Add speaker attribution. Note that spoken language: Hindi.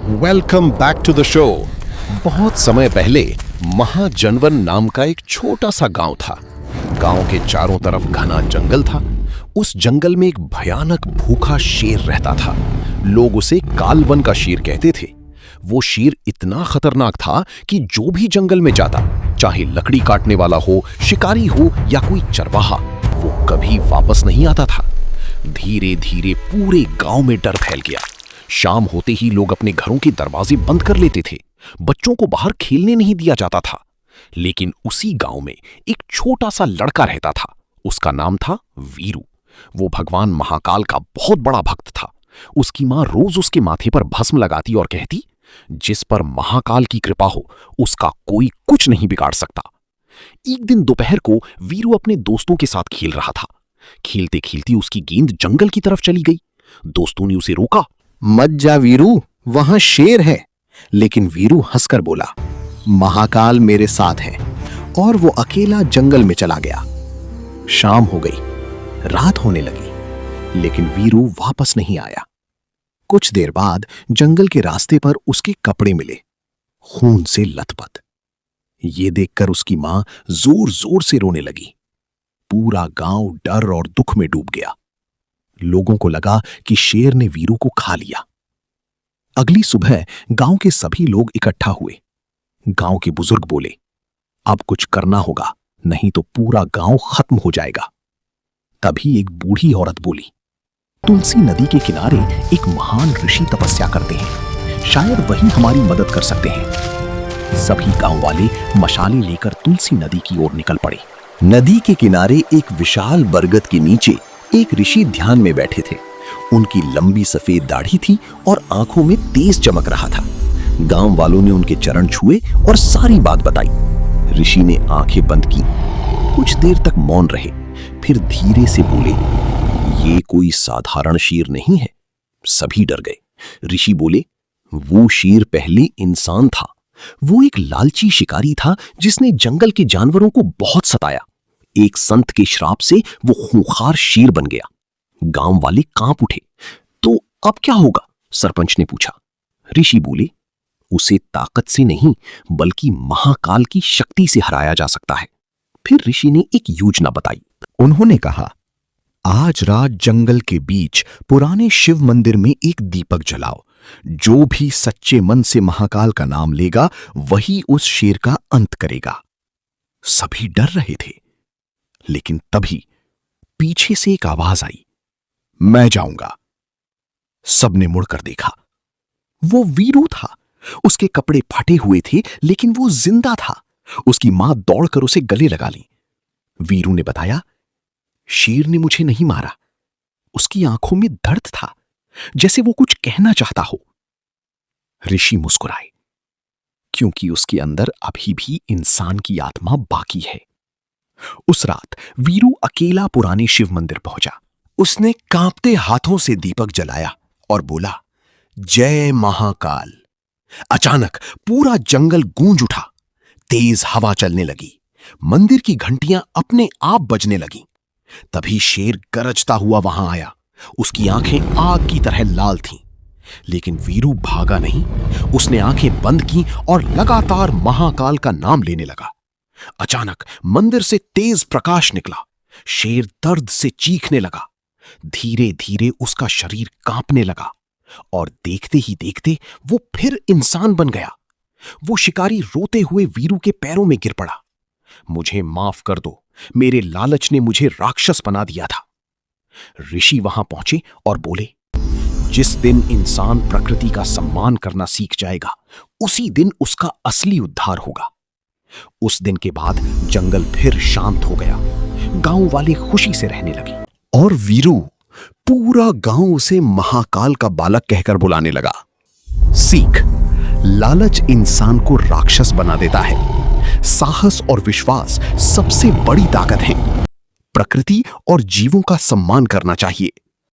Speaker 1: Welcome back to the show. बहुत समय पहले महाजनवन नाम का एक छोटा सा गांव था। गांव के चारों तरफ घना जंगल था। उस जंगल में एक भयानक भूखा शेर रहता था। लोग उसे कालवन का शेर कहते थे। वो शेर इतना खतरनाक था कि जो भी जंगल में जाता, चाहे लकड़ी काटने वाला हो, शिकारी हो या कोई चरवाहा, वो कभी वापस नहीं आता था। धीरे धीरे पूरे गांव में डर फैल गया। शाम होते ही लोग अपने घरों के दरवाजे बंद कर लेते थे। बच्चों को बाहर खेलने नहीं दिया जाता था। लेकिन उसी गांव में एक छोटा सा लड़का रहता था। उसका नाम था वीरू। वो भगवान महाकाल का बहुत बड़ा भक्त था। उसकी मां रोज उसके माथे पर भस्म लगाती और कहती, जिस पर महाकाल की कृपा हो उसका कोई कुछ नहीं बिगाड़ सकता। एक दिन दोपहर को वीरू अपने दोस्तों के साथ खेल रहा था। खेलते खेलते उसकी गेंद जंगल की तरफ चली गई। दोस्तों ने उसे रोका।
Speaker 2: मत जा वीरू, वहां शेर है। लेकिन वीरू हंसकर बोला, महाकाल मेरे साथ है। और वो अकेला जंगल में चला गया। शाम हो गई, रात होने लगी, लेकिन वीरू वापस नहीं आया। कुछ देर बाद जंगल के रास्ते पर उसके कपड़े मिले, खून से लथपथ। ये देखकर उसकी मां जोर जोर से रोने लगी। पूरा गांव डर और दुख में डूब गया। लोगों को लगा कि शेर ने वीरू को खा लिया। अगली सुबह गांव के सभी लोग इकट्ठा हुए। गांव के बुजुर्ग बोले, अब कुछ करना होगा, नहीं तो पूरा गांव खत्म हो जाएगा। तभी एक बूढ़ी औरत बोली, तुलसी नदी के किनारे एक महान ऋषि तपस्या करते हैं, शायद वही हमारी मदद कर सकते हैं। सभी गांव वाले मशालें लेकर तुलसी नदी की ओर निकल पड़े। नदी के किनारे एक विशाल बरगद के नीचे एक ऋषि ध्यान में बैठे थे। उनकी लंबी सफेद दाढ़ी थी और आंखों में तेज चमक रहा था। गांव वालों ने उनके चरण छुए और सारी बात बताई। ऋषि ने आंखें बंद की, कुछ देर तक मौन रहे, फिर धीरे से बोले, ये कोई साधारण शेर नहीं है। सभी डर गए। ऋषि बोले, वो शेर पहले इंसान था। वो एक लालची शिकारी था जिसने जंगल के जानवरों को बहुत सताया। एक संत के श्राप से वो खूंखार शेर बन गया। गांव वाले कांप उठे। तो अब क्या होगा? सरपंच ने पूछा। ऋषि बोले, उसे ताकत से नहीं बल्कि महाकाल की शक्ति से हराया जा सकता है। फिर ऋषि ने एक योजना बताई। उन्होंने कहा, आज रात जंगल के बीच पुराने शिव मंदिर में एक दीपक जलाओ। जो भी सच्चे मन से महाकाल का नाम लेगा वही उस शेर का अंत करेगा। सभी डर रहे थे, लेकिन तभी पीछे से एक आवाज आई, मैं जाऊंगा। सबने मुड़कर देखा। वो वीरू था। उसके कपड़े फटे हुए थे, लेकिन वो जिंदा था। उसकी मां दौड़कर उसे गले लगा ली। वीरू ने बताया, शेर ने मुझे नहीं मारा। उसकी आंखों में दर्द था, जैसे वो कुछ कहना चाहता हो। ऋषि मुस्कुराए, क्योंकि उसके अंदर अभी भी इंसान की आत्मा बाकी है। उस रात वीरू अकेला पुराने शिव मंदिर पहुंचा। उसने कांपते हाथों से दीपक जलाया और बोला, जय महाकाल। अचानक पूरा जंगल गूंज उठा। तेज हवा चलने लगी। मंदिर की घंटियां अपने आप बजने लगीं। तभी शेर गरजता हुआ वहां आया। उसकी आंखें आग की तरह लाल थीं। लेकिन वीरू भागा नहीं। उसने आंखें बंद की और लगातार महाकाल का नाम लेने लगा। अचानक मंदिर से तेज प्रकाश निकला। शेर दर्द से चीखने लगा। धीरे धीरे उसका शरीर कांपने लगा और देखते ही देखते वो फिर इंसान बन गया। वो शिकारी रोते हुए वीरू के पैरों में गिर पड़ा। मुझे माफ कर दो, मेरे लालच ने मुझे राक्षस बना दिया था। ऋषि वहां पहुंचे और बोले, जिस दिन इंसान प्रकृति का सम्मान करना सीख जाएगा, उसी दिन उसका असली उद्धार होगा। उस दिन के बाद जंगल फिर शांत हो गया। गांव वाले खुशी से रहने लगे और वीरू, पूरा गांव उसे महाकाल का बालक कहकर बुलाने लगा। सीख, लालच इंसान को राक्षस बना देता है। साहस और विश्वास सबसे बड़ी ताकत है। प्रकृति और जीवों का सम्मान करना चाहिए।